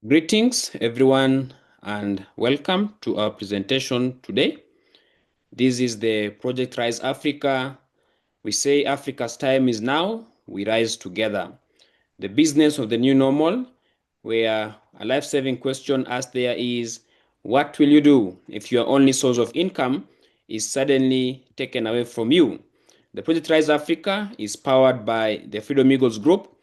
Greetings, everyone, and welcome to our presentation today. This is the Project Rise Africa. We say Africa's time is now, we rise together. The business of the new normal, where a life-saving question asked there is, what will you do if your only source of income is suddenly taken away from you? The Project Rise Africa is powered by the Freedom Eagles Group.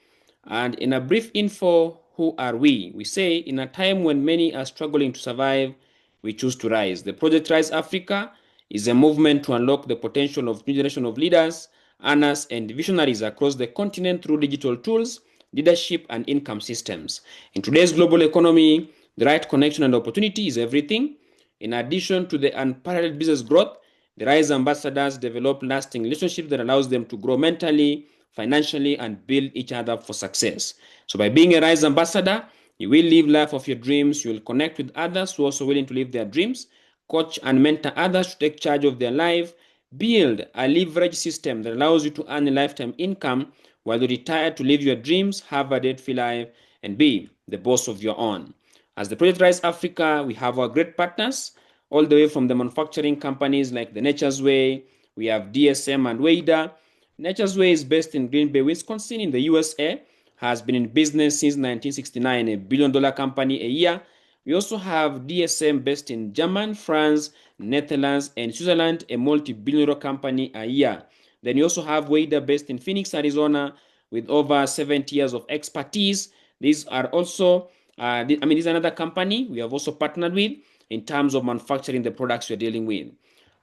And in a brief info, who are we? We say in a time when many are struggling to survive, we choose to rise. The Project Rise Africa is a movement to unlock the potential of new generation of leaders, earners, and visionaries across the continent through digital tools, leadership, and income systems. In today's global economy, the right connection and opportunity is everything. In addition to the unparalleled business growth, the Rise ambassadors develop lasting relationships that allows them to grow mentally, financially, and build each other for success. So by being a Rise ambassador, you will live life of your dreams. You will connect with others who are also willing to live their dreams, coach and mentor others to take charge of their life, build a leverage system that allows you to earn a lifetime income while you retire to live your dreams, have a debt-free life, and be the boss of your own. As the Project Rise Africa, we have our great partners all the way from the manufacturing companies like the Nature's Way. We have DSM and Wader. Nature's Way is based in Green Bay, Wisconsin in the USA, has been in business since 1969, a billion-dollar company a year. We also have DSM based in Germany, France, Netherlands, and Switzerland, a multi-billion-dollar company a year. Then you also have Wader based in Phoenix, Arizona, with over 70 years of expertise. These are also, this is another company we have also partnered with in terms of manufacturing the products we're dealing with.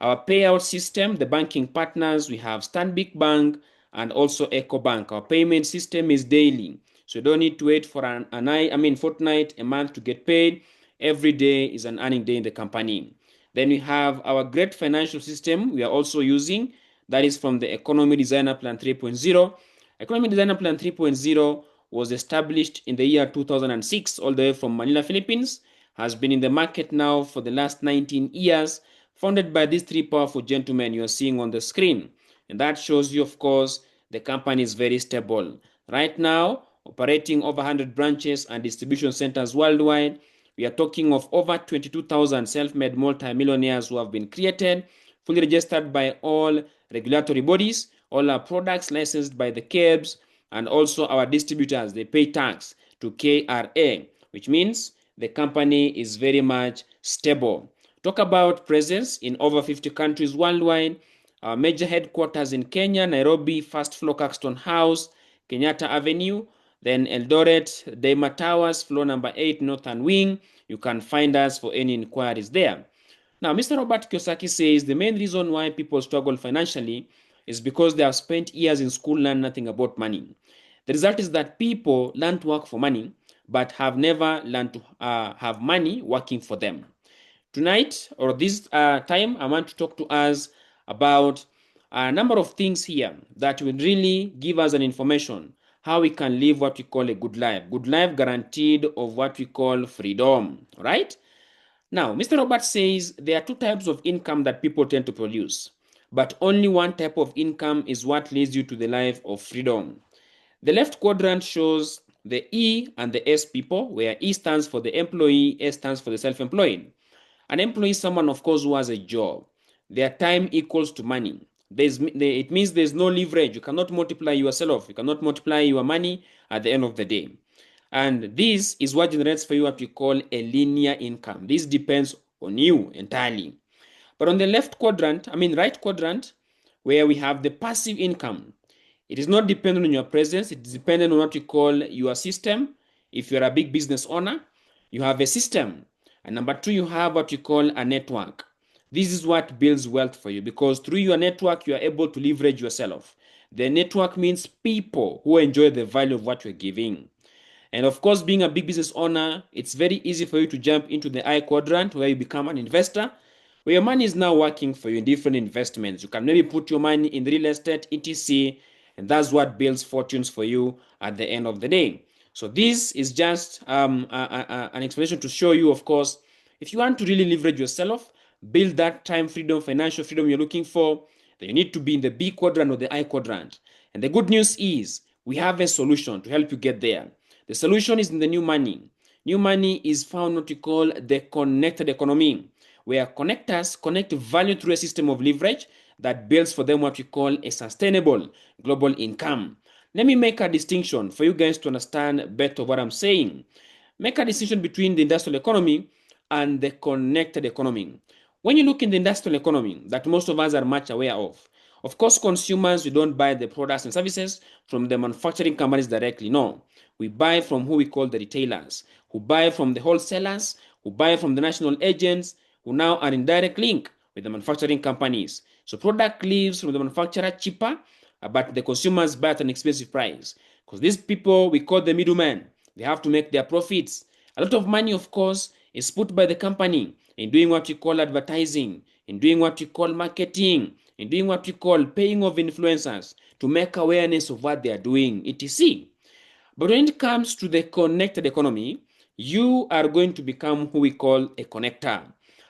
Our payout system, the banking partners, we have Stanbic Bank and also EcoBank. Our payment system is daily. So you don't need to wait for fortnight, a month to get paid. Every day is an earning day in the company. Then we have our great financial system we are also using. That is from the Economy Designer Plan 3.0. Economy Designer Plan 3.0 was established in the year 2006 all the way from Manila, Philippines, has been in the market now for the last 19 years, founded by these three powerful gentlemen you are seeing on the screen. And that shows you, of course, the company is very stable. Right now, operating over 100 branches and distribution centers worldwide. We are talking of over 22,000 self-made multimillionaires who have been created, fully registered by all regulatory bodies, all our products licensed by the KEBS, and also our distributors, they pay tax to KRA, which means the company is very much stable. Talk about presence in over 50 countries worldwide. Our major headquarters in Kenya, Nairobi, first floor Caxton House, Kenyatta Avenue, then Eldoret, Daima Towers, floor number 8, Northern Wing. You can find us for any inquiries there. Now, Mr. Robert Kiyosaki says the main reason why people struggle financially is because they have spent years in school learning nothing about money. The result is that people learn to work for money, but have never learned to have money working for them. Tonight, or this time, I want to talk to us about a number of things here that will really give us an information how we can live what we call a good life. Good life guaranteed of what we call freedom, right? Now, Mr. Robert says there are two types of income that people tend to produce, but only one type of income is what leads you to the life of freedom. The left quadrant shows the E and the S people, where E stands for the employee, S stands for the self-employed. An employee is someone, of course, who has a job. Their time equals to money. It means there's no leverage. You cannot multiply yourself. You cannot multiply your money at the end of the day. And this is what generates for you what we call a linear income. This depends on you entirely. But on the right quadrant, where we have the passive income, it is not dependent on your presence. It is dependent on what we call your system. If you're a big business owner, you have a system. And number two, you have what you call a network. This is what builds wealth for you because through your network, you are able to leverage yourself. The network means people who enjoy the value of what you're giving. And of course, being a big business owner, it's very easy for you to jump into the I quadrant where you become an investor, where your money is now working for you in different investments. You can maybe put your money in real estate, etc., and that's what builds fortunes for you at the end of the day. So this is just an explanation to show you, of course, if you want to really leverage yourself, build that time freedom, financial freedom you're looking for, then you need to be in the B quadrant or the I quadrant. And the good news is we have a solution to help you get there. The solution is in the new money. New money is found what we call the connected economy, where connectors connect value through a system of leverage that builds for them what we call a sustainable global income. Let me make a distinction for you guys to understand better what I'm saying. Make a distinction between the industrial economy and the connected economy. When you look in the industrial economy that most of us are much aware of course, consumers, we don't buy the products and services from the manufacturing companies directly. No, we buy from who we call the retailers, who buy from the wholesalers, who buy from the national agents, who now are in direct link with the manufacturing companies. So product leaves from the manufacturer cheaper, but the consumers buy at an expensive price. Because these people, we call the middlemen, they have to make their profits. A lot of money, of course, is put by the company in doing what we call advertising, in doing what we call marketing, in doing what we call paying of influencers to make awareness of what they are doing, etc. But when it comes to the connected economy, you are going to become who we call a connector.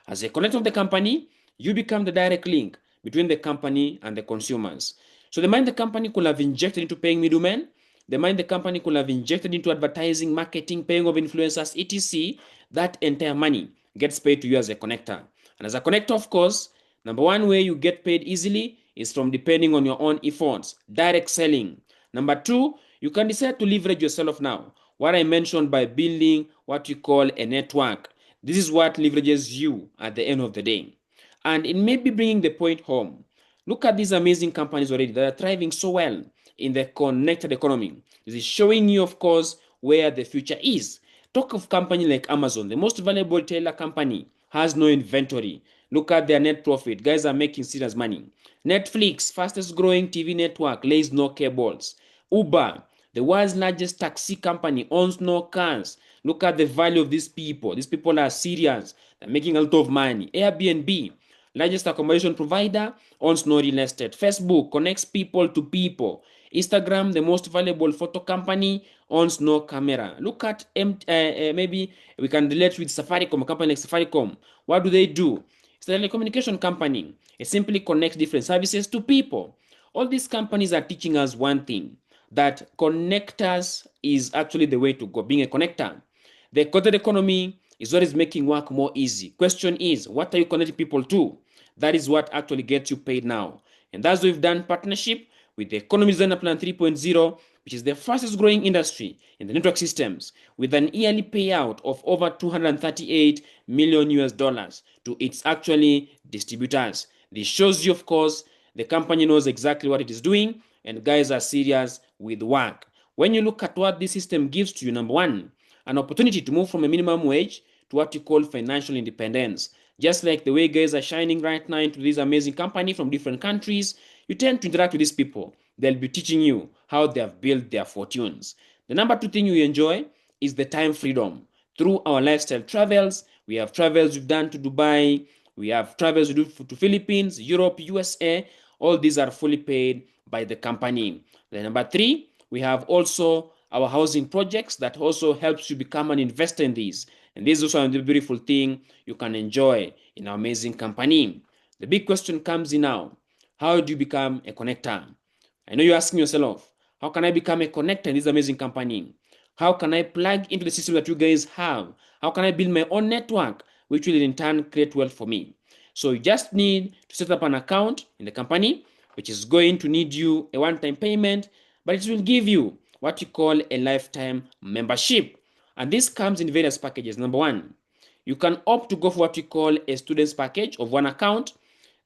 As a connector of the company, you become the direct link between the company and the consumers. So the money the company could have injected into paying middlemen, the money the company could have injected into advertising, marketing, paying of influencers, etc., that entire money gets paid to you as a connector. And as a connector, of course, number one way you get paid easily is from depending on your own efforts, direct selling. Number two, you can decide to leverage yourself now. What I mentioned by building what you call a network. This is what leverages you at the end of the day. And it may be bringing the point home. Look at these amazing companies already that are thriving so well in the connected economy. This is showing you, of course, where the future is. Talk of company like Amazon, the most valuable retailer company, has no inventory. Look at their net profit. Guys are making serious money. Netflix, fastest growing TV network, lays no cables. Uber, the world's largest taxi company, owns no cars. Look at the value of these people. These people are serious. They're making a lot of money. Airbnb, largest accommodation provider, owns no real estate. Facebook connects people to people. Instagram, the most valuable photo company, owns no camera. Look at maybe we can relate with Safaricom, a company like Safaricom. What do they do? It's a telecommunication company. It simply connects different services to people. All these companies are teaching us one thing, that connectors is actually the way to go, being a connector. The connected economy is what is making work more easy. Question is, what are you connecting people to? That is what actually gets you paid now. And that's why we've done partnership with the Economy Designer Plan 3.0, which is the fastest growing industry in the network systems, with an yearly payout of over 238 million US dollars to its actually distributors. This shows you, of course, the company knows exactly what it is doing, and guys are serious with work. When you look at what this system gives to you, number one, an opportunity to move from a minimum wage to what you call financial independence. Just like the way guys are shining right now into this amazing company from different countries, you tend to interact with these people. They'll be teaching you how they have built their fortunes. The number two thing you enjoy is the time freedom. Through our lifestyle travels, we have travels we've done to Dubai, we have travels we do to Philippines, Europe, USA. All these are fully paid by the company. The number three, we have also our housing projects that also helps you become an investor in these. And this is also a beautiful thing you can enjoy in our amazing company. The big question comes in now. How do you become a connector? I know you're asking yourself, how can I become a connector in this amazing company? How can I plug into the system that you guys have? How can I build my own network, which will in turn create wealth for me? So you just need to set up an account in the company, which is going to need you a one-time payment, but it will give you what you call a lifetime membership. And this comes in various packages. Number one, you can opt to go for what we call a student's package of one account.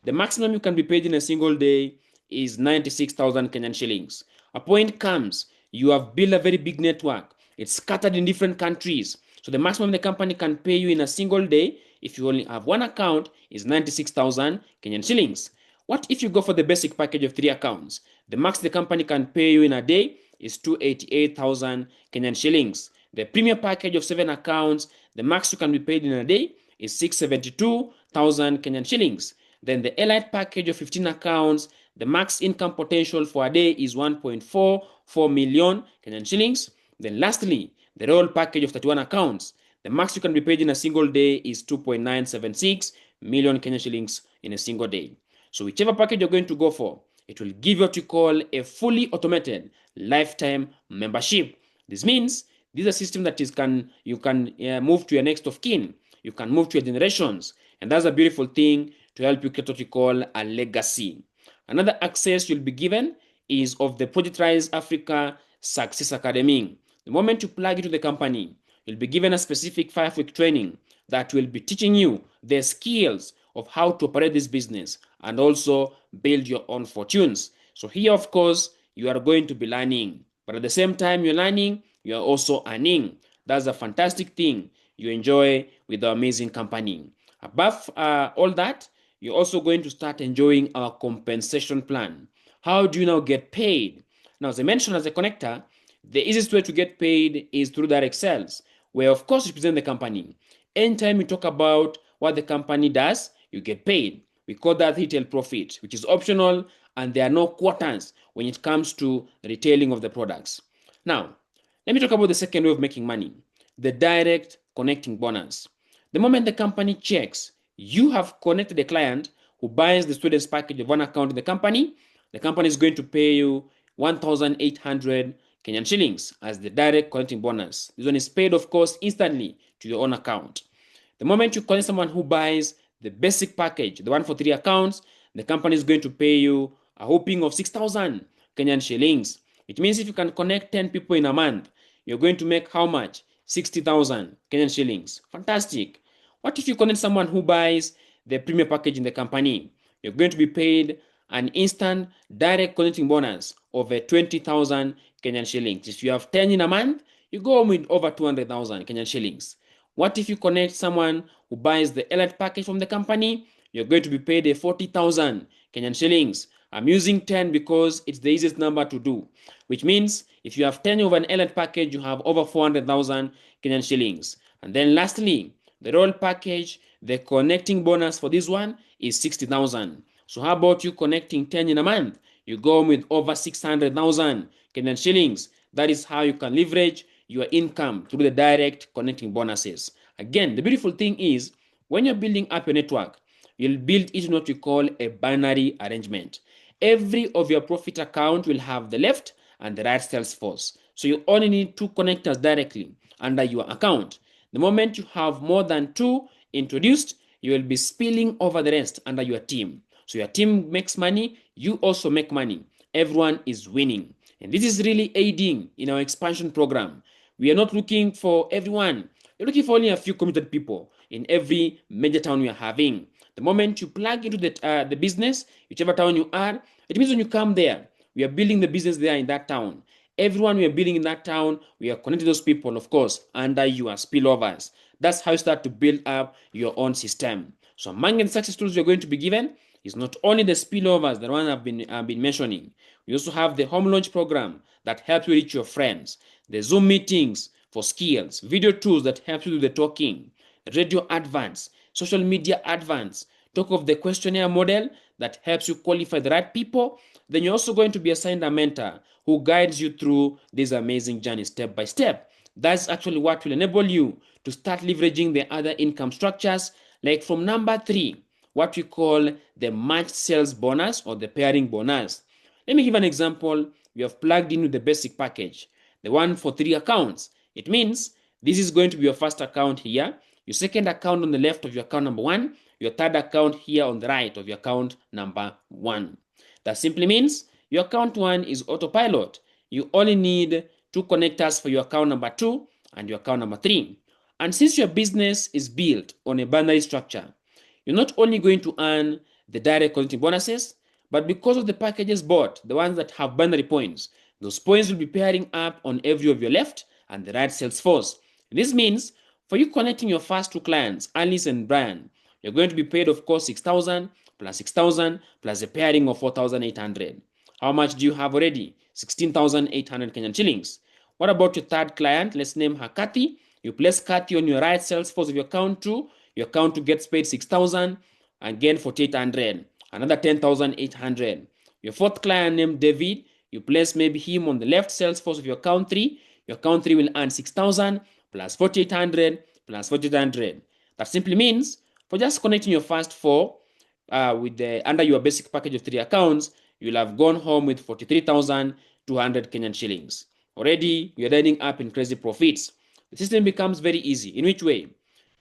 The maximum you can be paid in a single day is 96,000 Kenyan shillings. A point comes, you have built a very big network. It's scattered in different countries. So the maximum the company can pay you in a single day, if you only have one account, is 96,000 Kenyan shillings. What if you go for the basic package of 3 accounts? The max the company can pay you in a day is 288,000 Kenyan shillings. The premium package of 7 accounts, the max you can be paid in a day is 672,000 Kenyan shillings. Then the elite package of 15 accounts, the max income potential for a day is 1.44 million Kenyan shillings. Then lastly, the royal package of 31 accounts, the max you can be paid in a single day is 2.976 million Kenyan shillings in a single day. So whichever package you're going to go for, it will give you what you call a fully automated lifetime membership. This means This is a system that you can move to your next of kin. You can move to your generations. And that's a beautiful thing to help you get what you call a legacy. Another access you'll be given is of the Project Rise Africa Success Academy. The moment you plug into the company, you'll be given a specific 5-week training that will be teaching you the skills of how to operate this business and also build your own fortunes. So here, of course, you are going to be learning, but at the same time you're learning, you are also earning. That's a fantastic thing you enjoy with the amazing company. Above all that, you're also going to start enjoying our compensation plan. How do you now get paid? Now, as I mentioned, as a connector, the easiest way to get paid is through direct sales, where of course you present the company. Anytime you talk about what the company does, you get paid. We call that retail profit, which is optional, and there are no quarters when it comes to the retailing of the products. Now, let me talk about the second way of making money, the direct connecting bonus. The moment the company checks you have connected a client who buys the student's package of one account in the company is going to pay you 1,800 Kenyan shillings as the direct connecting bonus. This one is paid, of course, instantly to your own account. The moment you connect someone who buys the basic package, the one for 3 accounts, the company is going to pay you a whopping of 6,000 Kenyan shillings. It means if you can connect 10 people in a month, you're going to make how much? 60,000 Kenyan shillings. Fantastic. What if you connect someone who buys the premium package in the company? You're going to be paid an instant direct connecting bonus of 20,000 Kenyan shillings. If you have 10 in a month, you go home with over 200,000 Kenyan shillings. What if you connect someone who buys the elite package from the company? You're going to be paid 40,000 Kenyan shillings. I'm using 10 because it's the easiest number to do, which means if you have 10 of an elite package, you have over 400,000 Kenyan shillings. And then lastly, the royal package, the connecting bonus for this one is 60,000. So how about you connecting 10 in a month? You go with over 600,000 Kenyan shillings. That is how you can leverage your income through the direct connecting bonuses. Again, the beautiful thing is when you're building up your network, you'll build it in what we call a binary arrangement. Every of your profit account will have the left and the right sales force. So you only need 2 connectors directly under your account. The moment you have more than 2 introduced, you will be spilling over the rest under your team. So your team makes money, you also make money. Everyone is winning. And this is really aiding in our expansion program. We are not looking for everyone. We're looking for only a few committed people in every major town we are having. The moment you plug into the business, whichever town you are, it means when you come there, we are building the business there in that town. Everyone we are building in that town, we are connecting those people, of course, under your spillovers. That's how you start to build up your own system. So among the success tools you're going to be given is not only the spillovers, the one I've been mentioning. We also have the home launch program that helps you reach your friends, the Zoom meetings for skills, video tools that help you do the talking, radio advance, social media advance, talk of the questionnaire model that helps you qualify the right people. Then you're also going to be assigned a mentor who guides you through this amazing journey step by step. That's actually what will enable you to start leveraging the other income structures, like from number 3, what we call the match sales bonus or the pairing bonus. Let me give an example. We have plugged in with the basic package, the one for 3 accounts. It means this is going to be your first account here, your second account on the left of your account number 1, your third account here on the right of your account number 1. That simply means your account 1 is autopilot. You only need 2 connectors for your account number 2 and your account number 3. And since your business is built on a binary structure, you're not only going to earn the direct connecting bonuses, but because of the packages bought, the ones that have binary points, those points will be pairing up on every of your left and the right sales force. This means for you connecting your first 2 clients, Alice and Brian, you're going to be paid, of course, 6,000 plus 6,000 plus a pairing of 4,800. How much do you have already? 16,800 Kenyan shillings. What about your third client? Let's name her Kathy. You place Kathy on your right sales force of your account 2. Your account 2 gets paid 6,000, again 4,800, another 10,800. Your fourth client named David, you place maybe him on the left sales force of your account 3. Your account 3 will earn 6,000 plus 4,800 plus 4,800. That simply means for just connecting your first 4 under your basic package of 3 accounts, you'll have gone home with 43,200 Kenyan shillings. already you're ending up in crazy profits. The system becomes very easy. In which way?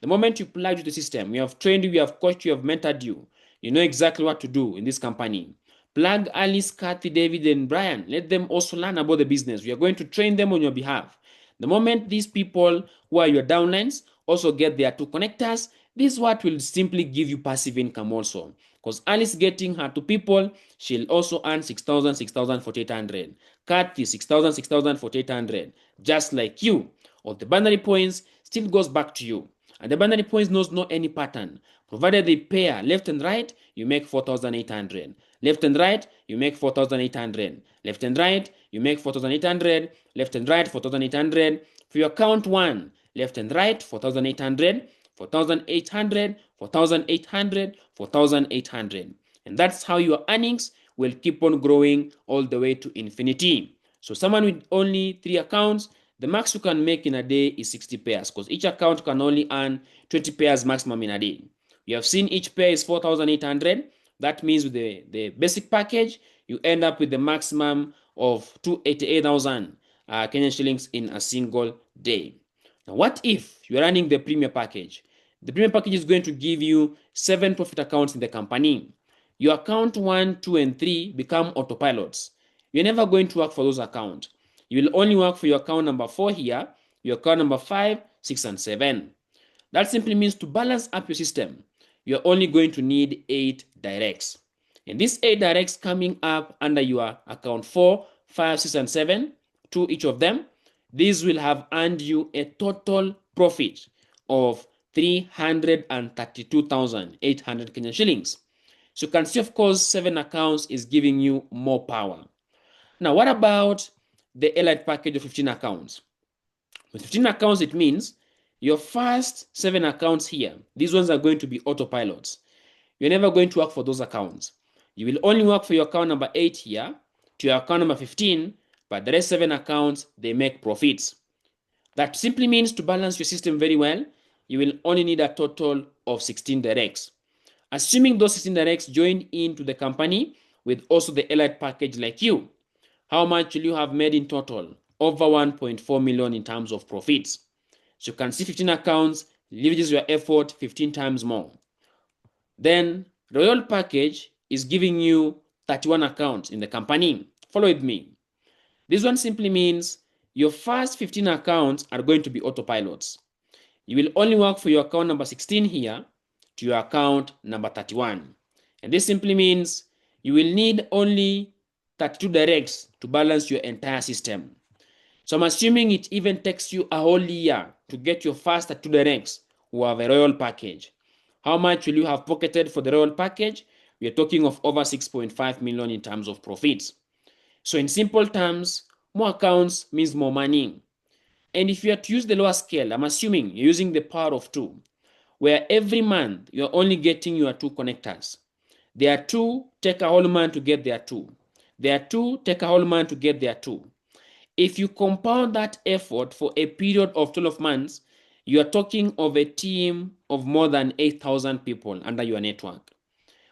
The moment you plug to the system, we have trained you, we have coached you, we have mentored you. You know exactly what to do in this company. Plug Alice, Kathy, David, and Brian. Let them also learn about the business. We are going to train them on your behalf. The moment these people who are your downlines also get their two connectors, this is what will simply give you passive income also. Because Alice getting her two people, she'll also earn 6,000, 6,000, 4,800. Kathy, 6,000, 6,000, 4,800. Just like you. All the binary points still goes back to you. And the binary points knows no any pattern. Provided they pair left and right, you make 4,800. Left and right, you make 4,800. Left and right, you make 4,800. Left and right, 4,800. For your count one, left and right, 4,800. 4,800, 4,800, 4,800. And that's how your earnings will keep on growing all the way to infinity. So someone with only 3 accounts, the max you can make in a day is 60 pairs because each account can only earn 20 pairs maximum in a day. You have seen each pair is 4,800. That means with the basic package, you end up with the maximum of 288,000 Kenyan shillings in a single day. Now, what if you're running the premier package? The premier package is going to give you 7 profit accounts in the company. Your account 1, 2, and 3 become autopilots. You're never going to work for those accounts. You will only work for your account number 4 here, your account number 5, 6, and 7. That simply means to balance up your system, you're only going to need 8 directs. And these 8 directs coming up under your account 4, 5, 6, and 7, 2 each of them, these will have earned you a total profit of 332,800 Kenyan shillings. So you can see, of course, 7 accounts is giving you more power. Now, what about the elite package of 15 accounts? With 15 accounts, it means your first 7 accounts here, these ones are going to be autopilots. You're never going to work for those accounts. You will only work for your account number 8 here to your account number 15, but the rest 7 accounts, they make profits. That simply means to balance your system very well, you will only need a total of 16 directs. Assuming those 16 directs join into the company with also the elite package like you, how much will you have made in total? Over 1.4 million in terms of profits. So you can see 15 accounts leverages your effort 15 times more. Then Royal package is giving you 31 accounts in the company. Follow with me. This one simply means your first 15 accounts are going to be autopilots. You will only work for your account number 16 here to your account number 31. And this simply means you will need only 32 directs to balance your entire system. So I'm assuming it even takes you a whole year to get your first 32 directs who have a Royal package. How much will you have pocketed for the Royal package? We are talking of over 6.5 million in terms of profits. So in simple terms, more accounts means more money. And if you are to use the lower scale, I'm assuming you're using the power of 2, where every month you're only getting your 2 connectors. There are 2, take a whole month to get their 2. There are 2, take a whole month to get their 2. If you compound that effort for a period of 12 months, you are talking of a team of more than 8,000 people under your network.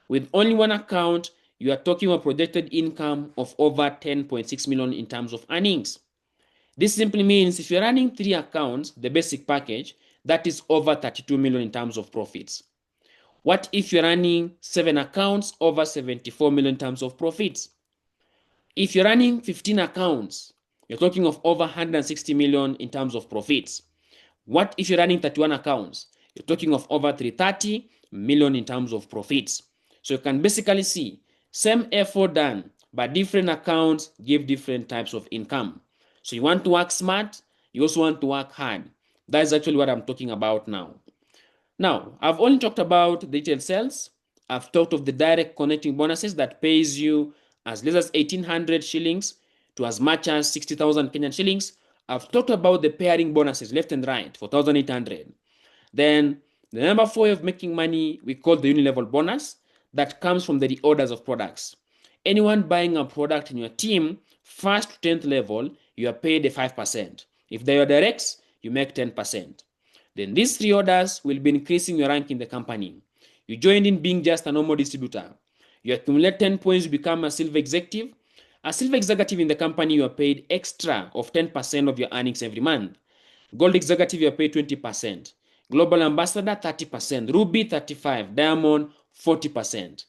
With only 1 account, you are talking of projected income of over 10.6 million in terms of earnings. This simply means if you're running 3 accounts, the basic package, that is over 32 million in terms of profits. What if you're running 7 accounts, over 74 million in terms of profits? If you're running 15 accounts, you're talking of over 160 million in terms of profits. What if you're running 31 accounts? You're talking of over 330 million in terms of profits. So you can basically see same effort done, but different accounts give different types of income. So you want to work smart, you also want to work hard. That's actually what I'm talking about now. Now, I've only talked about the detailed sales. I've talked of the direct connecting bonuses that pays you as little as 1,800 shillings to as much as 60,000 Kenyan shillings. I've talked about the pairing bonuses left and right for 1,800. Then the number 4 way of making money we call the unilevel bonus that comes from the reorders of products. Anyone buying a product in your team, 1st to 10th level, you are paid a 5%. If they are directs, you make 10%. Then these reorders will be increasing your rank in the company. You joined in being just a normal distributor. You accumulate 10 points to become a silver executive. As silver executive in the company, you are paid extra of 10% of your earnings every month. Gold executive, you are paid 20%. Global ambassador, 30%. Ruby, 35%. Diamond, 40%.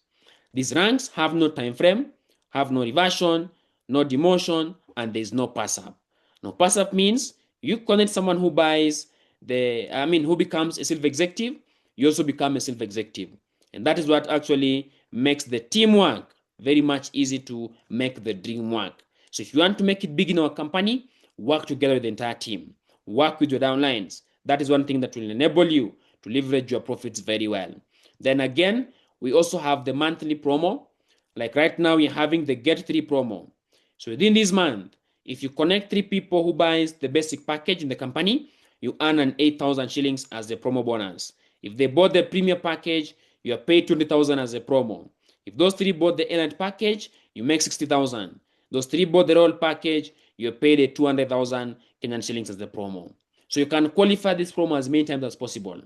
These ranks have no time frame, have no reversion, no demotion, and there's no pass up. No pass up means you connect someone who buys who becomes a silver executive, you also become a silver executive. And that is what actually makes the teamwork very much easy to make the dream work. So if you want to make it big in our company, work together with the entire team. Work with your downlines. That is one thing that will enable you to leverage your profits very well. Then again, we also have the monthly promo. Like right now, we're having the Get 3 promo. So within this month, if you connect 3 people who buys the basic package in the company, you earn an 8,000 shillings as a promo bonus. If they bought the premium package, you are paid 20,000 as a promo. If those 3 bought the elite package, you make 60,000. Those 3 bought the royal package, you're paid a 200,000 Kenyan shillings as the promo. So you can qualify this promo as many times as possible.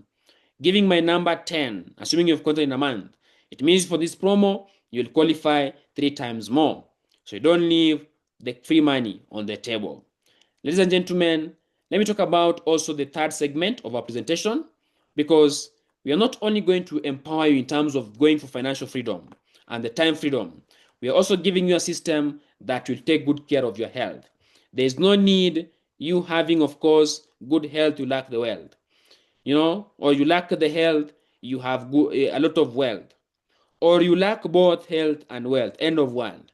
Giving my number 10, assuming you've content in a month, it means for this promo, you'll qualify 3 times more. So you don't leave the free money on the table. Ladies and gentlemen, let me talk about also the third segment of our presentation, because we are not only going to empower you in terms of going for financial freedom and the time freedom, we are also giving you a system that will take good care of your health. There is no need you having, of course, good health, you lack the wealth. Or you lack the health, you have a lot of wealth. Or you lack both health and wealth, end of world.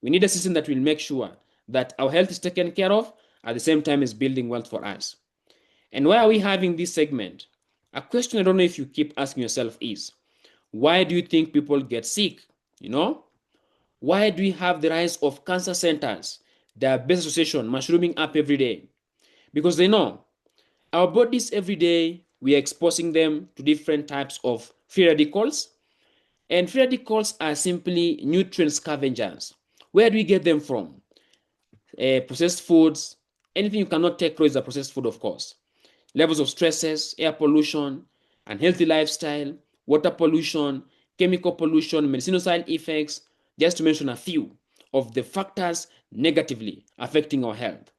We need a system that will make sure that our health is taken care of at the same time as building wealth for us. And why are we having this segment? A question I don't know if you keep asking yourself is, why do you think people get sick? Why do we have the rise of cancer centers, diabetes association mushrooming up every day? Because they know our bodies every day, we are exposing them to different types of free radicals. And free radicals are simply nutrient scavengers. Where do we get them from? Processed foods. Anything you cannot take raw is a processed food, of course. Levels of stresses, air pollution, unhealthy lifestyle, water pollution, chemical pollution, medicinal side effects, just to mention a few of the factors negatively affecting our health.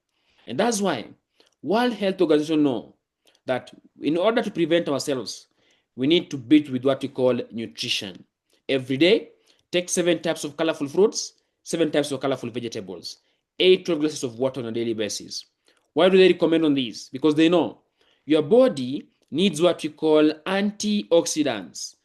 And that's why World Health Organization know that in order to prevent ourselves, we need to beat with what we call nutrition. Every day, take 7 types of colorful fruits, 7 types of colorful vegetables, 12 glasses of water on a daily basis. Why do they recommend on this? Because they know your body needs what we call antioxidants.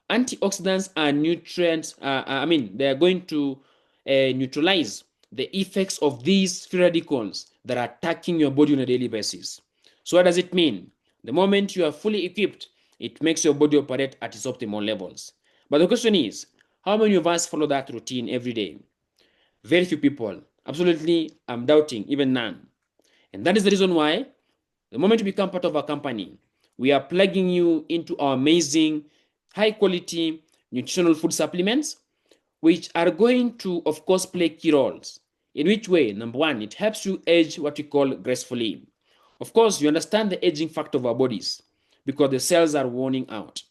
Antioxidants are nutrients, they are going to neutralize the effects of these free radicals that are attacking your body on a daily basis. So what does it mean? The moment you are fully equipped, it makes your body operate at its optimal levels. But the question is, how many of us follow that routine every day? Very few people. Absolutely, I'm doubting, even none. And that is the reason why, the moment you become part of our company, we are plugging you into our amazing, high quality nutritional food supplements, which are going to, of course, play key roles. In which way? Number one, it helps you age what we call gracefully. Of course, you understand the aging factor of our bodies because the cells are worn out.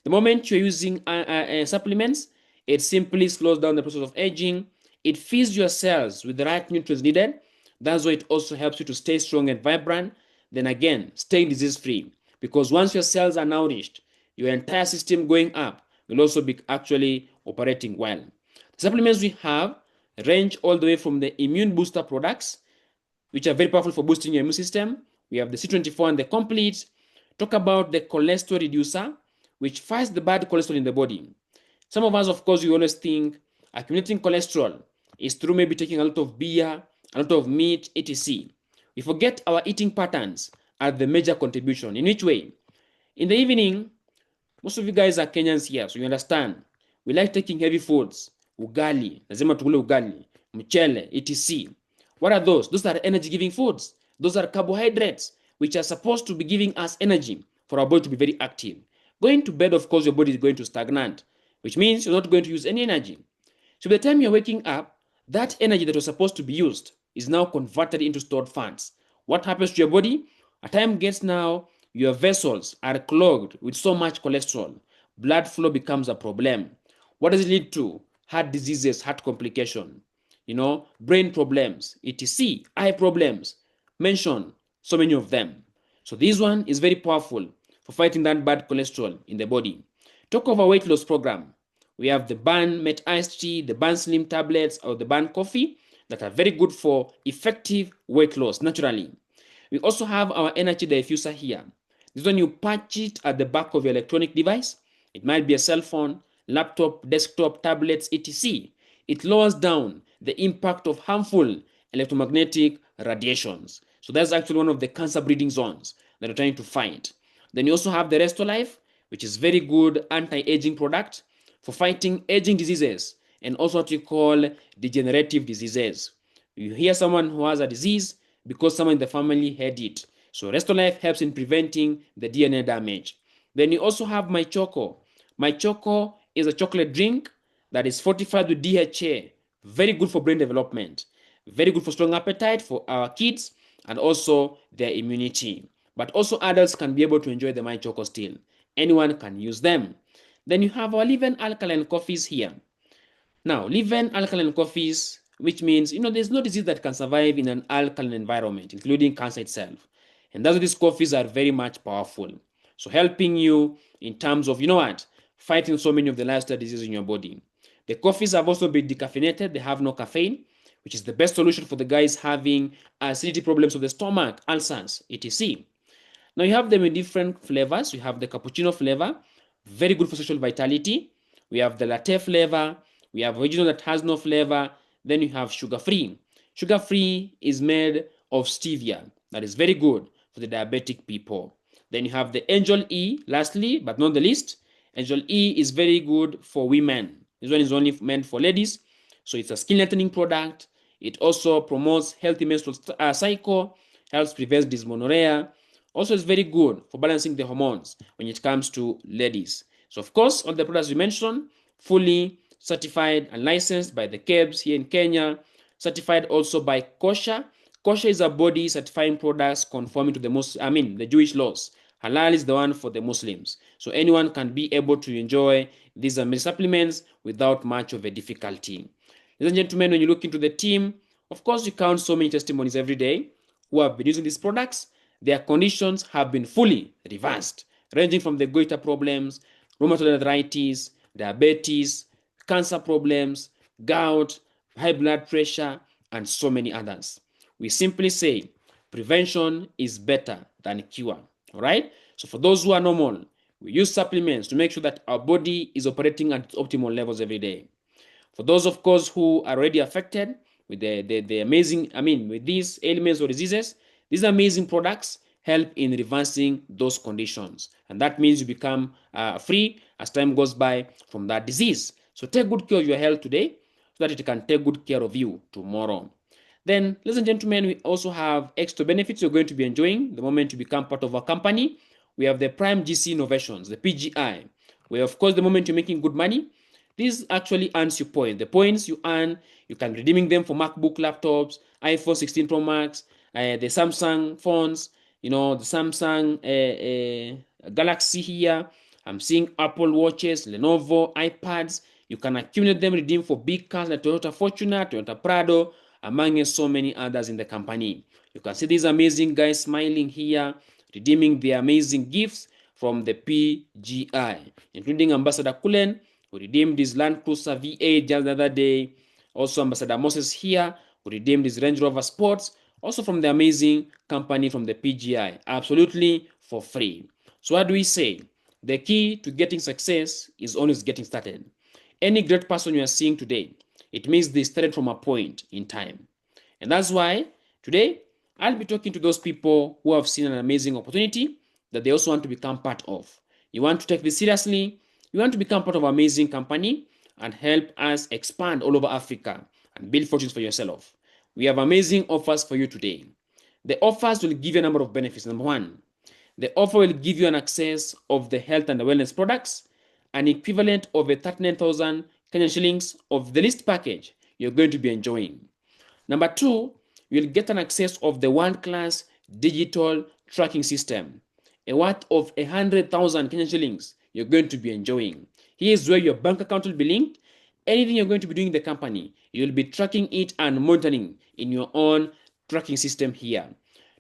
The moment you're using supplements, it simply slows down the process of aging. It feeds your cells with the right nutrients needed. That's why it also helps you to stay strong and vibrant. Then again, stay disease-free. Because once your cells are nourished, your entire system going up will also be actually operating well. The supplements we have range all the way from the immune booster products, which are very powerful for boosting your immune system. We have the C24 and the complete. Talk about the cholesterol reducer, which fights the bad cholesterol in the body. Some of us, of course, we always think accumulating cholesterol is through maybe taking a lot of beer, a lot of meat, etc. We forget our eating patterns are the major contribution. In which way? In the evening, most of you guys are Kenyans here, so you understand. We like taking heavy foods, ugali, lazima tukule ugali, mchele, etc. What are those? Those are energy-giving foods. Those are carbohydrates, which are supposed to be giving us energy for our body to be very active. Going to bed, of course, your body is going to stagnate, which means you're not going to use any energy. So by the time you're waking up, that energy that was supposed to be used is now converted into stored fats. What happens to your body? A time gets now, your vessels are clogged with so much cholesterol. Blood flow becomes a problem. What does it lead to? Heart diseases, heart complication. brain problems, etc., eye problems. Mention so many of them. So this one is very powerful for fighting that bad cholesterol in the body. Talk of a weight loss program. We have the Ban Met Iced Tea, the Ban Slim tablets, or the Ban Coffee that are very good for effective weight loss naturally. We also have our energy diffuser here. This one you patch it at the back of your electronic device. It might be a cell phone, laptop, desktop, tablets, etc. It lowers down the impact of harmful electromagnetic radiations. So that's actually one of the cancer breeding zones that we're trying to fight. Then you also have the Resto Life, which is very good anti-aging product for fighting aging diseases and also what we call degenerative diseases. You hear someone who has a disease because someone in the family had it. So Resto Life helps in preventing the DNA damage. Then you also have My Choco. My Choco is a chocolate drink that is fortified with DHA. Very good for brain development. Very good for strong appetite for our kids and also their immunity. But also adults can be able to enjoy the My Choco still. Anyone can use them. Then you have our Live alkaline coffees here. Now, leaven alkaline coffees, which means, there's no disease that can survive in an alkaline environment, including cancer itself. And that's why these coffees are very much powerful. So helping you in terms of, fighting so many of the lifestyle diseases in your body. The coffees have also been decaffeinated. They have no caffeine, which is the best solution for the guys having acidity problems of the stomach, ulcers, etc. Now you have them in different flavors. You have the cappuccino flavor, very good for sexual vitality. We have the latte flavor. We have original that has no flavor. Then you have sugar-free. Sugar-free is made of stevia. That is very good for the diabetic people. Then you have the Angel E, lastly, but not the least. Angel E is very good for women. This one is only meant for ladies. So it's a skin lightening product. It also promotes healthy menstrual cycle, helps prevent dysmenorrhea. Also, it's very good for balancing the hormones when it comes to ladies. So, of course, all the products we mentioned, fully certified and licensed by the KEBS here in Kenya, certified also by kosher. Kosher is a body certifying products conforming to the Jewish laws. Halal is the one for the Muslims. So anyone can be able to enjoy these amazing supplements without much of a difficulty. Ladies and gentlemen, when you look into the team, of course, you count so many testimonies every day who have been using these products. Their conditions have been fully reversed, ranging from the goiter problems, rheumatoid arthritis, diabetes, cancer problems, gout, high blood pressure, and so many others. We simply say prevention is better than cure. All right? So for those who are normal, we use supplements to make sure that our body is operating at optimal levels every day. For those, of course, who are already affected with the amazing, with these ailments or diseases, these amazing products help in reversing those conditions. And that means you become free as time goes by from that disease. So take good care of your health today so that it can take good care of you tomorrow. Then, ladies and gentlemen, we also have extra benefits you're going to be enjoying the moment you become part of our company. We have the Prime GC Innovations, the PGI, where, of course, the moment you're making good money, this actually earns you points. The points you earn, you can redeeming them for MacBook laptops, iPhone 16 Pro Max, the Samsung phones, the Samsung Galaxy here. I'm seeing Apple watches, Lenovo, iPads. You can accumulate them, redeem for big cars like Toyota Fortuner, Toyota Prado, among so many others in the company. You can see these amazing guys smiling here, redeeming the amazing gifts from the PGI, including Ambassador Kulen, who redeemed his Land Cruiser V8 just the other day. Also, Ambassador Moses here, who redeemed his Range Rover Sports, also from the amazing company from the PGI, absolutely for free. So what do we say? The key to getting success is always getting started. Any great person you are seeing today, it means they started from a point in time. And that's why today I'll be talking to those people who have seen an amazing opportunity that they also want to become part of. You want to take this seriously, you want to become part of an amazing company and help us expand all over Africa and build fortunes for yourself. We have amazing offers for you today. The offers will give you a number of benefits. Number one, the offer will give you an access of the health and the wellness products, an equivalent of a 39,000 Kenyan shillings of the list package you're going to be enjoying. Number two, you'll get an access of the world-class digital tracking system, a worth of 100,000 Kenyan shillings you're going to be enjoying. Here's where your bank account will be linked. Anything you're going to be doing in the company, you'll be tracking it and monitoring in your own tracking system here.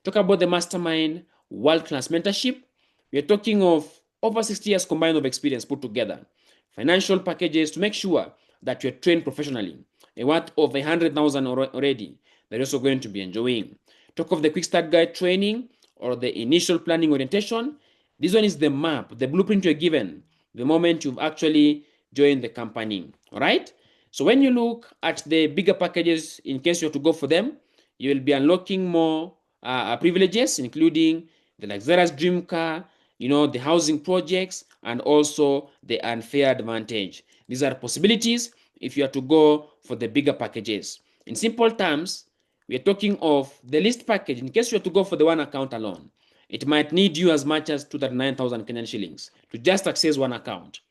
Talk about the mastermind world-class mentorship. We're talking of over 60 years combined of experience put together. Financial packages to make sure that you're trained professionally. A worth of 100,000 already that you're also going to be enjoying. Talk of the quick start guide training or the initial planning orientation. This one is the map, the blueprint you're given the moment you've actually joined the company. All right. So when you look at the bigger packages, in case you have to go for them, you will be unlocking more privileges, including the luxurious dream car, the housing projects, and also the unfair advantage. These are possibilities if you are to go for the bigger packages. In simple terms, we are talking of the least package. In case you are to go for the one account alone, it might need you as much as 239,000 Kenyan shillings to just access one account.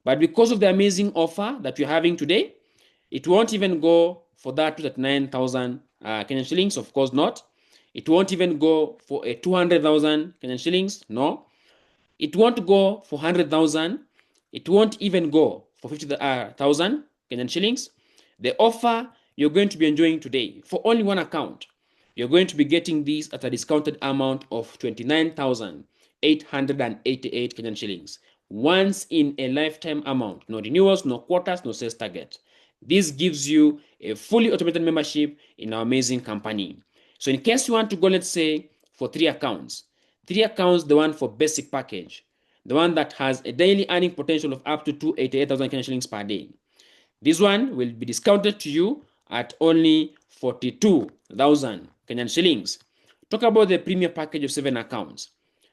But because of the amazing offer that we're having today, it won't even go for that 239,000 Kenyan shillings, of course not. It won't even go for a 200,000 Kenyan shillings, no. It won't go for 100,000. It won't even go for 50,000 Kenyan shillings. The offer you're going to be enjoying today for only one account, you're going to be getting this at a discounted amount of 29,888 Kenyan shillings. Once in a lifetime amount, no renewals, no quotas, no sales target. This gives you a fully automated membership in our amazing company. So in case you want to go, let's say, for three accounts, the one for basic package, the one that has a daily earning potential of up to 288,000 Kenyan shillings per day. This one will be discounted to you at only 42,000 Kenyan shillings. Talk about the premier package of 7 accounts.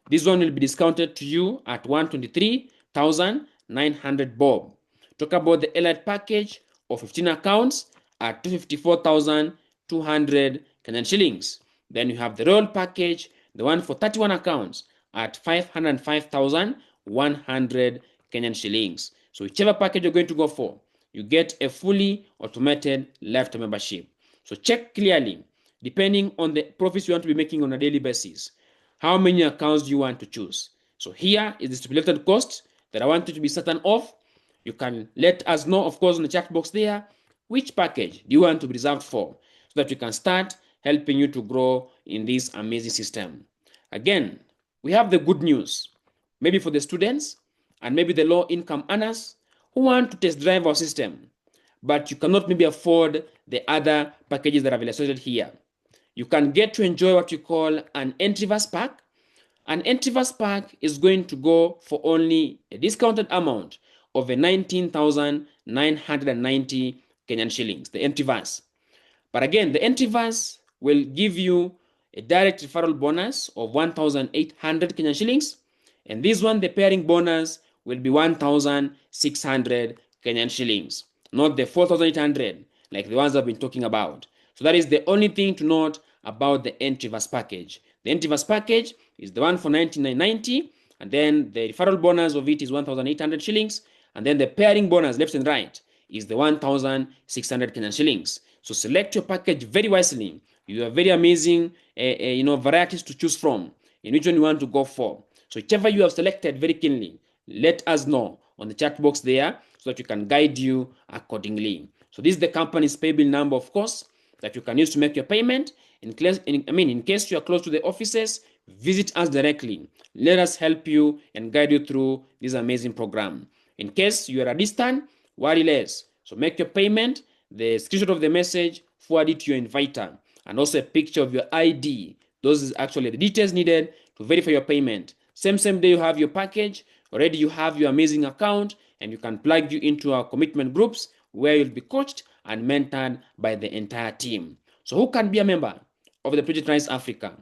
This one will be discounted to you at 123,900 bob. Talk about the elite package of 15 accounts at 254,200 Kenyan shillings. Then you have the royal package, the one for 31 accounts at 505,100 Kenyan shillings. So whichever package you're going to go for, you get a fully automated lifetime membership. So check clearly, depending on the profits you want to be making on a daily basis, how many accounts do you want to choose? So here is the stipulated cost that I want you to be certain of. You can let us know, of course, in the chat box there, which package do you want to be reserved for, so that we can start helping you to grow in this amazing system. Again, we have the good news, maybe for the students and maybe the low income earners who want to test drive our system, but you cannot maybe afford the other packages that are illustrated here. You can get to enjoy what you call an entryverse pack. An entryverse pack is going to go for only a discounted amount of a 19,990 Kenyan shillings, the entryverse. But again, the entryverse will give you a direct referral bonus of 1,800 Kenyan shillings. And this one, the pairing bonus, will be 1,600 Kenyan shillings, not the 4,800 like the ones I've been talking about. So that is the only thing to note about the entryverse package. The entryverse package is the one for 99.90, and then the referral bonus of it is 1,800 shillings, and then the pairing bonus left and right is the 1,600 Kenyan shillings. So select your package very wisely. You have very amazing varieties to choose from in which one you want to go for. So whichever you have selected very keenly, let us know on the chat box there so that we can guide you accordingly. So this is the company's pay bill number, of course, that you can use to make your payment. In case you are close to the offices, visit us directly. Let us help you and guide you through this amazing program. In case you are a distant, worry less. So make your payment, the screenshot of the message, forward it to your inviter, and also a picture of your ID. Those is actually the details needed to verify your payment. Same day you have your package, already you have your amazing account, and you can plug you into our commitment groups where you'll be coached and mentored by the entire team. So who can be a member of the Project Rise Africa?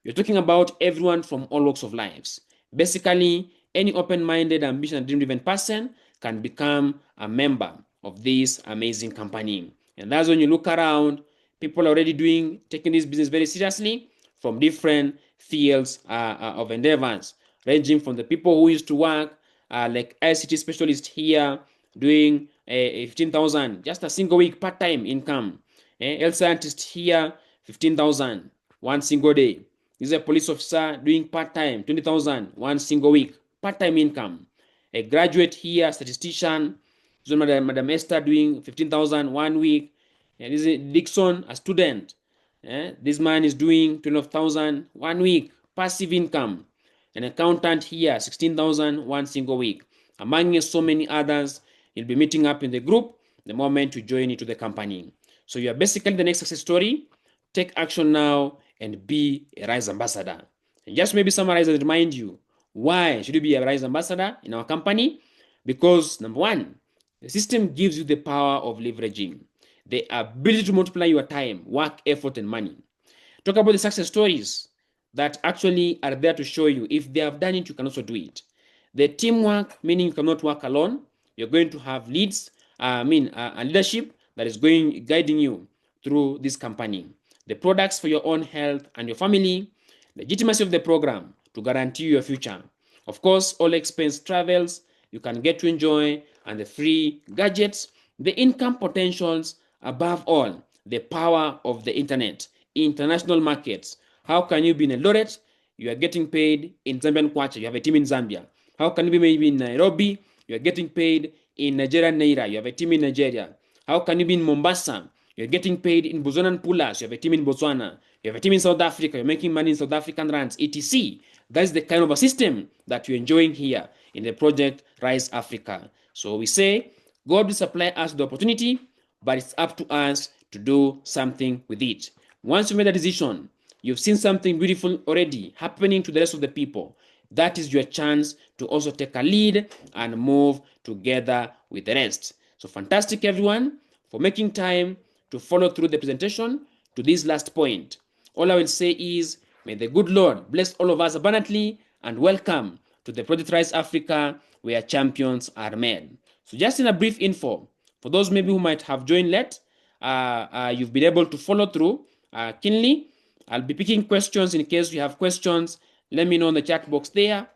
You're talking about everyone from all walks of lives. Basically, any open-minded, ambitious, and dream-driven person can become a member of this amazing company. And that's when you look around, people are already taking this business very seriously from different fields of endeavors, ranging from the people who used to work like ICT specialist here, doing 15,000, just a single week part-time income. Health scientist here, 15,000, one single day. This is a police officer doing part-time, 20,000, one single week, part-time income. A graduate here, statistician, So Madam Esther doing 15,000 1 week. And this is Dixon, a student. This man is doing 12,000 1 week, passive income. An accountant here, 16,000 1 single week. Among so many others, you'll be meeting up in the group the moment you join into the company. So you are basically the next success story. Take action now and be a Rise ambassador. And just maybe summarize and remind you, why should you be a Rise ambassador in our company? Because number one, the system gives you the power of leveraging, the ability to multiply your time, work, effort, and money. Talk about the success stories that actually are there to show you if they have done it, you can also do it. The teamwork, meaning you cannot work alone. You're going to have leads, a leadership that is guiding you through this company. The products for your own health and your family, legitimacy of the program to guarantee your future. Of course, all expense travels you can get to enjoy, and the free gadgets, the income potentials, above all, the power of the internet, international markets. How can you be in Eldoret? You are getting paid in Zambian kwacha. You have a team in Zambia. How can you be maybe in Nairobi? You are getting paid in Nigerian naira. You have a team in Nigeria. How can you be in Mombasa? You're getting paid in Botswanan pulas. You have a team in Botswana. You have a team in South Africa. You're making money in South African rands, etc. That's the kind of a system that you're enjoying here in the project Rise Africa. So we say, God will supply us the opportunity, but it's up to us to do something with it. Once you made a decision, you've seen something beautiful already happening to the rest of the people. That is your chance to also take a lead and move together with the rest. So fantastic, everyone, for making time to follow through the presentation to this last point. All I will say is, may the good Lord bless all of us abundantly, and welcome to the Project Rise Africa, where champions are made. So just in a brief info, for those maybe who might have joined late, you've been able to follow through keenly. I'll be picking questions in case you have questions. Let me know in the chat box there.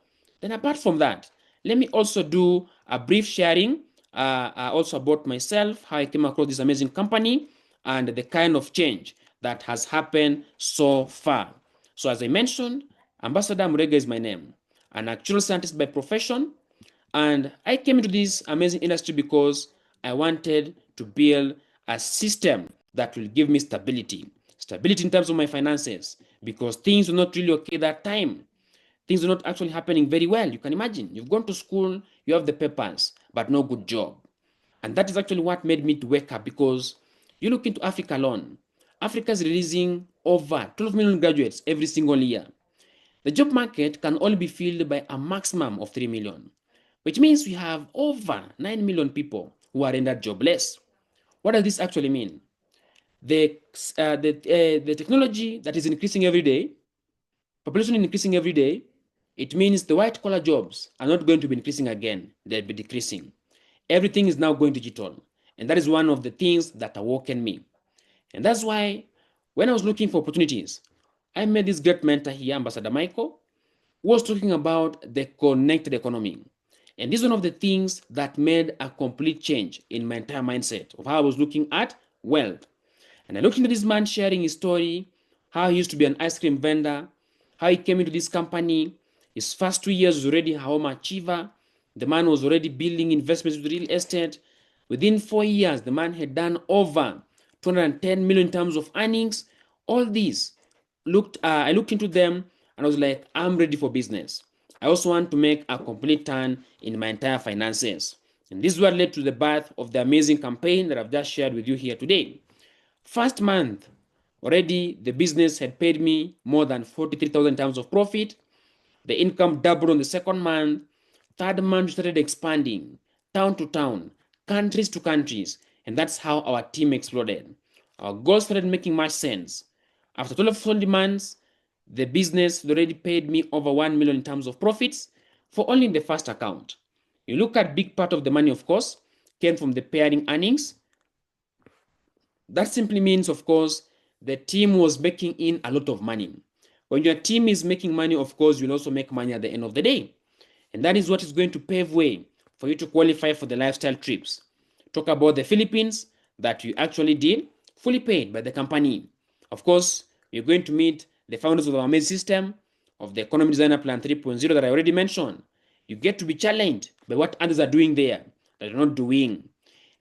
Then apart from that, let me also do a brief sharing also about myself, how I came across this amazing company, and the kind of change that has happened so far. So as I mentioned, Ambassador Murega is my name, an actual scientist by profession, and I came into this amazing industry because I wanted to build a system that will give me stability. Stability in terms of my finances, because things were not really okay that time. Things are not actually happening very well. You can imagine, you've gone to school, you have the papers, but no good job. And that is actually what made me to wake up, because you look into Africa alone. Africa is releasing over 12 million graduates every single year. The job market can only be filled by a maximum of 3 million, which means we have over 9 million people who are rendered jobless. What does this actually mean? The technology that is increasing every day, population increasing every day, it means the white collar jobs are not going to be increasing again, they'll be decreasing. Everything is now going digital. And that is one of the things that awoken me. And that's why when I was looking for opportunities, I met this great mentor here, Ambassador Michael, who was talking about the connected economy. And this is one of the things that made a complete change in my entire mindset of how I was looking at wealth. And I looked into this man sharing his story, how he used to be an ice cream vendor, how he came into this company. His first 2 years was already a home achiever. The man was already building investments with real estate. Within 4 years, the man had done over 210 million in terms of earnings. All these I looked into them and I was like, I'm ready for business. I also want to make a complete turn in my entire finances. And this is what led to the birth of the amazing campaign that I've just shared with you here today. First month, already the business had paid me more than 43,000 times of profit. The income doubled on the second month. Third month, we started expanding town to town, countries to countries, and that's how our team exploded. Our goals started making much sense. After 12 months, the business already paid me over 1 million in terms of profits for only the first account. You look at big part of the money, of course, came from the pairing earnings. That simply means, of course, the team was making in a lot of money. When your team is making money, of course, you'll also make money at the end of the day. And that is what is going to pave way for you to qualify for the lifestyle trips. Talk about the Philippines that you actually did, fully paid by the company. Of course, you're going to meet the founders of our amazing system, of the Economy Designer Plan 3.0 that I already mentioned. You get to be challenged by what others are doing there that you're not doing.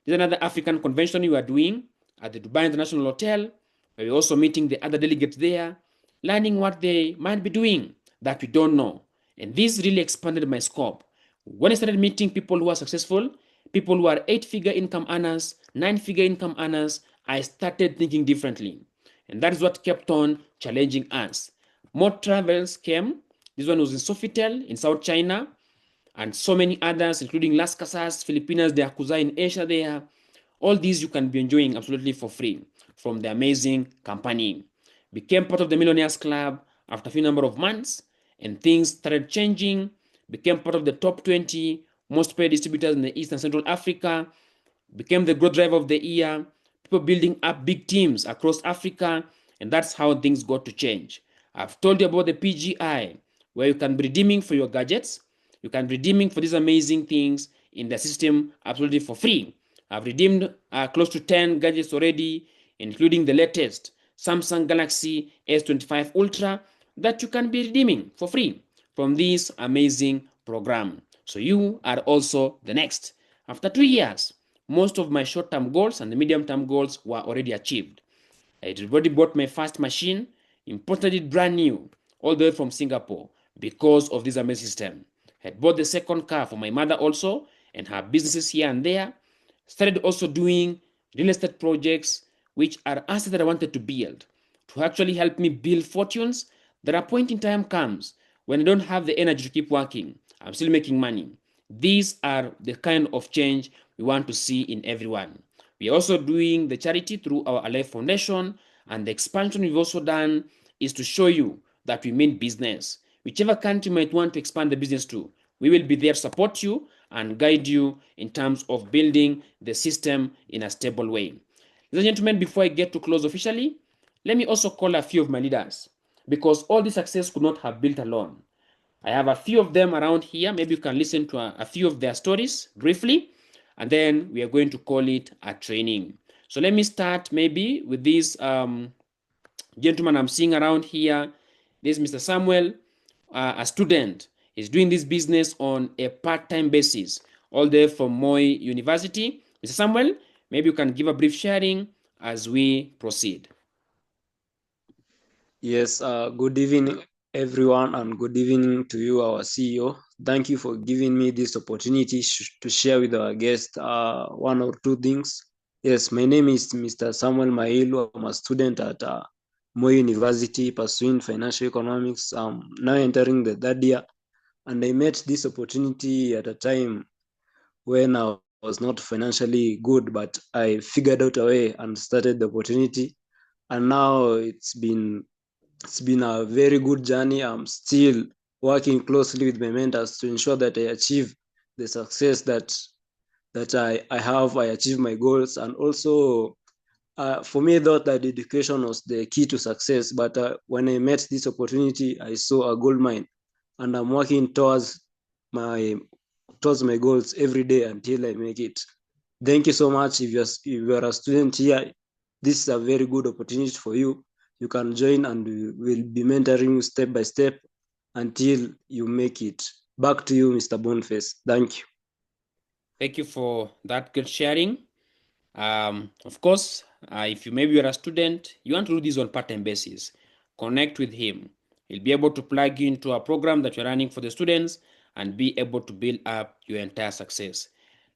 There's another African convention we are doing at the Dubai International Hotel, where we're also meeting the other delegates there, learning what they might be doing that we don't know. And this really expanded my scope. When I started meeting people who are successful, people who are 8-figure income earners, 9-figure income earners, I started thinking differently. And that is what kept on challenging us. More travels came. This one was in Sofitel in South China, and so many others, including Las Casas, Filipinas, the Akuza in Asia there. All these you can be enjoying absolutely for free from the amazing company. Became part of the Millionaires Club after a few number of months, and things started changing. Became part of the top 20 most paid distributors in the East and Central Africa. Became the growth driver of the year. People building up big teams across Africa, and that's how things got to change. I've told you about the PGI, where you can be redeeming for your gadgets. You can be redeeming for these amazing things in the system absolutely for free. I've redeemed close to 10 gadgets already, including the latest Samsung Galaxy S25 Ultra that you can be redeeming for free from this amazing program. So you are also the next. After 2 years, most of my short-term goals and the medium-term goals were already achieved. I had already bought my first machine, imported it brand new, all the way from Singapore because of this amazing system. I had bought the second car for my mother also and her businesses here and there. Started also doing real estate projects, which are assets that I wanted to build to actually help me build fortunes. That a point in time comes when I don't have the energy to keep working. I'm still making money. These are the kind of change we want to see in everyone. We are also doing the charity through our Alive Foundation, and the expansion we've also done is to show you that we mean business. Whichever country you might want to expand the business to, we will be there to support you and guide you in terms of building the system in a stable way. Ladies and gentlemen, before I get to close officially, let me also call a few of my leaders, because all this success could not have built alone. I have a few of them around here. Maybe you can listen to a few of their stories briefly, and then we are going to call it a training. So let me start maybe with this gentleman I'm seeing around here. This is Mr. Samuel, a student. He's doing this business on a part-time basis, all the way from Moi University. Mr. Samuel, maybe you can give a brief sharing as we proceed. Yes, good evening, everyone, and good evening to you, our CEO. Thank you for giving me this opportunity to share with our guest one or two things. Yes, my name is Mr. Samuel Mailu. I'm a student at Moi University pursuing financial economics. I'm now entering the third year, and I met this opportunity at a time when I was not financially good, but I figured out a way and started the opportunity. And now it's been a very good journey. I'm still working closely with my mentors to ensure that I achieve the success that I have. I achieve my goals, and also for me, I thought that education was the key to success. But when I met this opportunity, I saw a gold mine, and I'm working my towards my goals every day until I make it. Thank you so much. If you're a student here, this is a very good opportunity for you. You can join, and we will be mentoring you step by step until you make it. Back to you, Mr. Boniface. Thank you. Thank you for that good sharing. Of course, if you maybe you're a student, you want to do this on part-time basis, connect with him. He'll be able to plug you into a program that you're running for the students and be able to build up your entire success.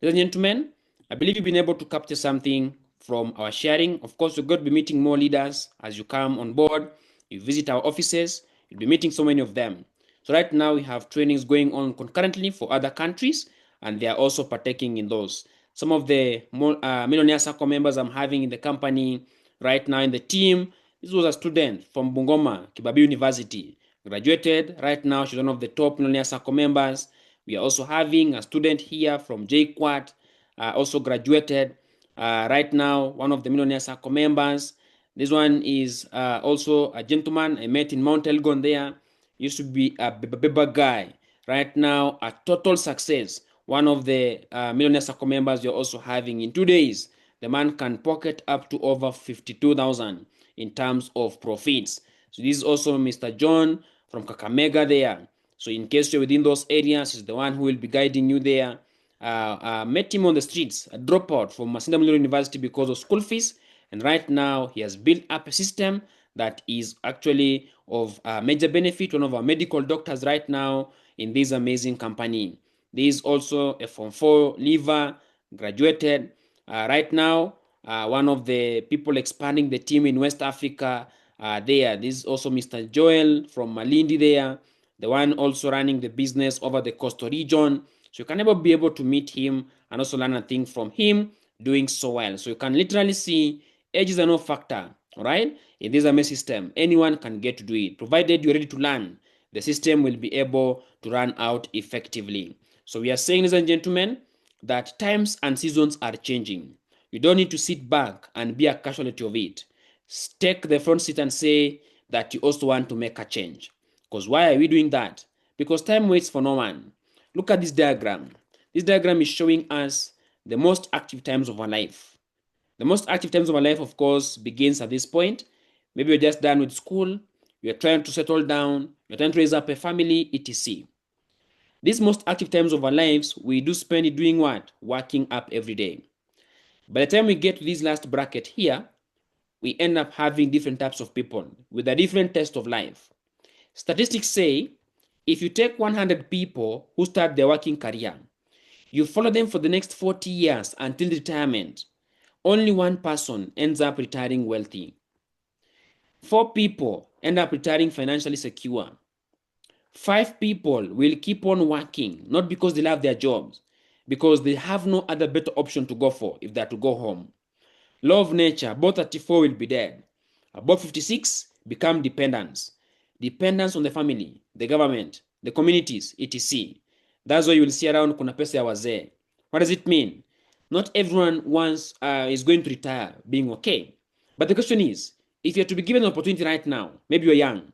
Ladies and gentlemen, I believe you've been able to capture something from our sharing. Of course, you're going to be meeting more leaders as you come on board. You visit our offices, you'll be meeting so many of them. So right now we have trainings going on concurrently for other countries, and they are also partaking in those. Some of the Millionaire Circle members I'm having in the company right now in the team. This was a student from Bungoma, Kibabi University. Graduated. Right now, she's one of the top Millionaire Circle members. We are also having a student here from JQuat, also graduated. Right now, one of the Millionaire Circle members. This one is also a gentleman I met in Mount Elgon there. Used to be a beba guy. Right now, a total success. One of the Millionaire Circle members you're also having in 2 days. The man can pocket up to over 52,000 in terms of profits. So this is also Mr. John from Kakamega there. So in case you're within those areas, he's the one who will be guiding you there. met him on the streets, a dropout from Masinda Muliro University because of school fees. And right now, he has built up a system that is actually of major benefit. One of our medical doctors right now in this amazing company. There is also a Form 4 leaver, graduated. Right now, one of the people expanding the team in West Africa there. This is also Mr. Joel from Malindi there, the one also running the business over the coastal region. So you can never be able to meet him and also learn a thing from him doing so well. So you can literally see age is no factor, all right? In this amazing system, anyone can get to do it, provided you're ready to learn. The system will be able to run out effectively. So we are saying, ladies and gentlemen, that times and seasons are changing. You don't need to sit back and be a casualty of it. Take the front seat and say that you also want to make a change. Because why are we doing that? Because time waits for no one. Look at this diagram. This diagram is showing us the most active times of our life. The most active times of our life, of course, begins at this point. Maybe you're just done with school, you're trying to settle down, you're trying to raise up a family, etc. These most active times of our lives, we do spend it doing what? Working up every day. By the time we get to this last bracket here, we end up having different types of people with a different test of life. Statistics say if you take 100 people who start their working career, you follow them for the next 40 years until retirement, only one person ends up retiring wealthy. 4 people end up retiring financially secure. 5 people will keep on working, not because they love their jobs, because they have no other better option to go for if they're to go home. Law of nature, above 34 will be dead. Above 56, become dependents. Dependence on the family, the government, the communities, etc. That's why you will see around kuna pesa ya wazee. What does it mean? Not everyone is going to retire being okay. But the question is, if you're to be given an opportunity right now, maybe you're young,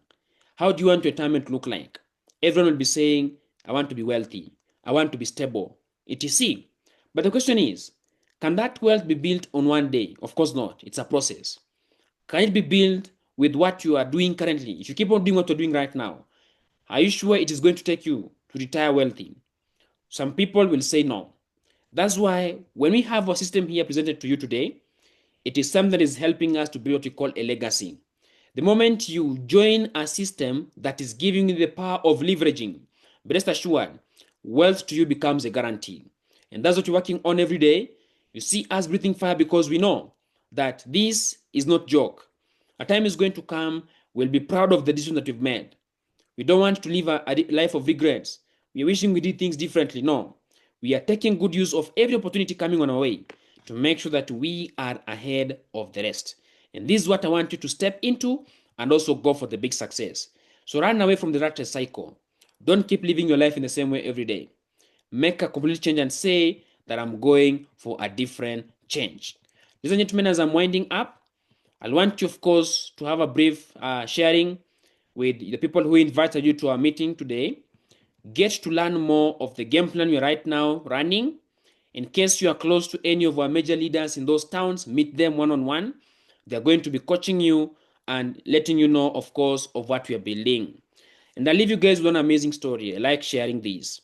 how do you want your retirement to look like? Everyone will be saying, I want to be wealthy, I want to be stable, etc. But the question is, can that wealth be built on one day? Of course not. It's a process. Can it be built with what you are doing currently? If you keep on doing what you're doing right now, are you sure it is going to take you to retire wealthy? Some people will say no. That's why when we have a system here presented to you today, it is something that is helping us to build what we call a legacy. The moment you join a system that is giving you the power of leveraging, rest assured, wealth to you becomes a guarantee. And that's what you're working on every day. You see us breathing fire because we know that this is not joke. A time is going to come, we'll be proud of the decision that we've made. We don't want to live a life of regrets. We are wishing we did things differently. No. We are taking good use of every opportunity coming on our way to make sure that we are ahead of the rest. And this is what I want you to step into and also go for the big success. So run away from the rat race cycle. Don't keep living your life in the same way every day. Make a complete change and say that I'm going for a different change. Ladies and gentlemen, as I'm winding up, I want you, of course, to have a brief sharing with the people who invited you to our meeting today. Get to learn more of the game plan you're right now running. In case you are close to any of our major leaders in those towns, meet them one-on-one. They're going to be coaching you and letting you know, of course, of what we are building. And I leave you guys with an amazing story. I like sharing these.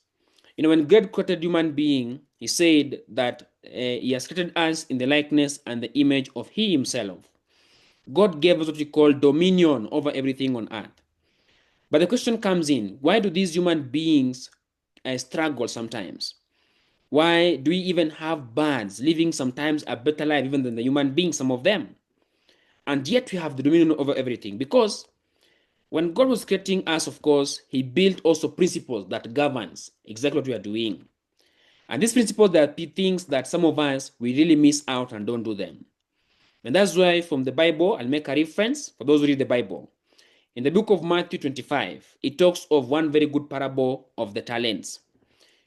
You know, when God created human being, he said that he has created us in the likeness and the image of he himself. God gave us what we call dominion over everything on earth. But the question comes in, why do these human beings struggle sometimes? Why do we even have birds living sometimes a better life even than the human beings, some of them? And yet we have the dominion over everything. Because when God was creating us, of course, he built also principles that governs exactly what we are doing. And these principles, there are things that some of us, we really miss out and don't do them. And that's why from the Bible, I'll make a reference for those who read the Bible. In the book of Matthew 25, it talks of one very good parable of the talents.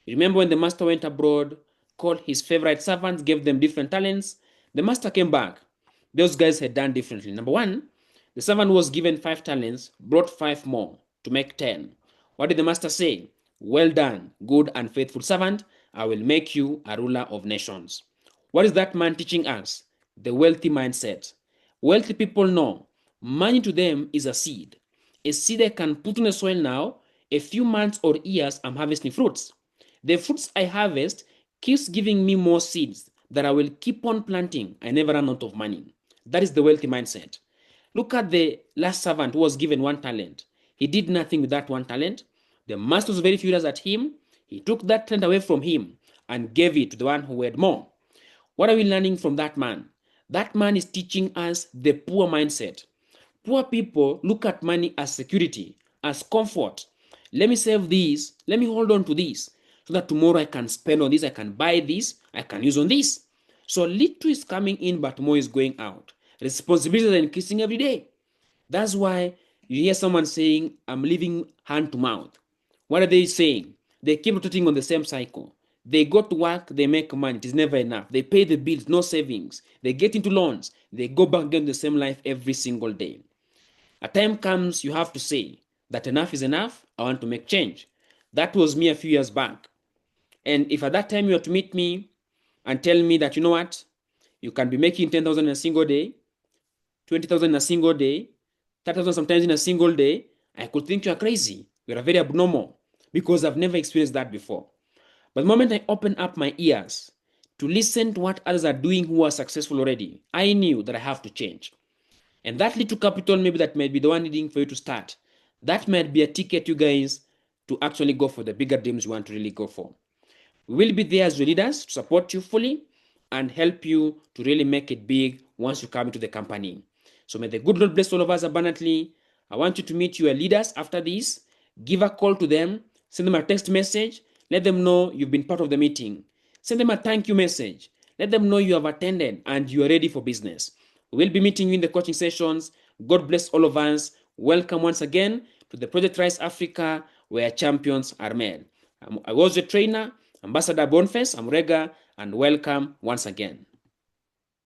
You remember when the master went abroad, called his favorite servants, gave them different talents. The master came back. Those guys had done differently. Number one, the servant was given 5 talents, brought 5 more to make 10. What did the master say? Well done, good and faithful servant. I will make you a ruler of nations. What is that man teaching us? The wealthy mindset. Wealthy people know money to them is a seed. A seed I can put in the soil now, a few months or years, I'm harvesting fruits. The fruits I harvest keeps giving me more seeds that I will keep on planting. I never run out of money. That is the wealthy mindset. Look at the last servant who was given 1 talent. He did nothing with that 1 talent. The master was very furious at him. He took that talent away from him and gave it to the one who had more. What are we learning from that man? That man is teaching us the poor mindset. Poor people look at money as security, as comfort. Let me save this, let me hold on to this, so that tomorrow I can spend on this, I can buy this, I can use on this. So little is coming in, but more is going out. Responsibilities are increasing every day. That's why you hear someone saying, I'm living hand to mouth. What are they saying? They keep rotating on the same cycle. They go to work, they make money, it is never enough. They pay the bills, no savings. They get into loans, they go back again to the same life every single day. A time comes you have to say that enough is enough, I want to make change. That was me a few years back. And if at that time you were to meet me and tell me that, you know what, you can be making 10,000 in a single day, 20,000 in a single day, 30,000 sometimes in a single day, I could think you are crazy. You are very abnormal because I've never experienced that before. But the moment I open up my ears to listen to what others are doing who are successful already, I knew that I have to change. And that little capital, maybe that might be the one needing for you to start. That might be a ticket, you guys, to actually go for the bigger dreams you want to really go for. We will be there as your leaders to support you fully and help you to really make it big once you come into the company. So may the good Lord bless all of us abundantly. I want you to meet your leaders after this. Give a call to them, send them a text message, let them know you've been part of the meeting. Send them a thank you message. Let them know you have attended and you are ready for business. We'll be meeting you in the coaching sessions. God bless all of us. Welcome once again to the Project Rise Africa, where champions are made. I was your trainer, Ambassador Boniface Amurega, and welcome once again.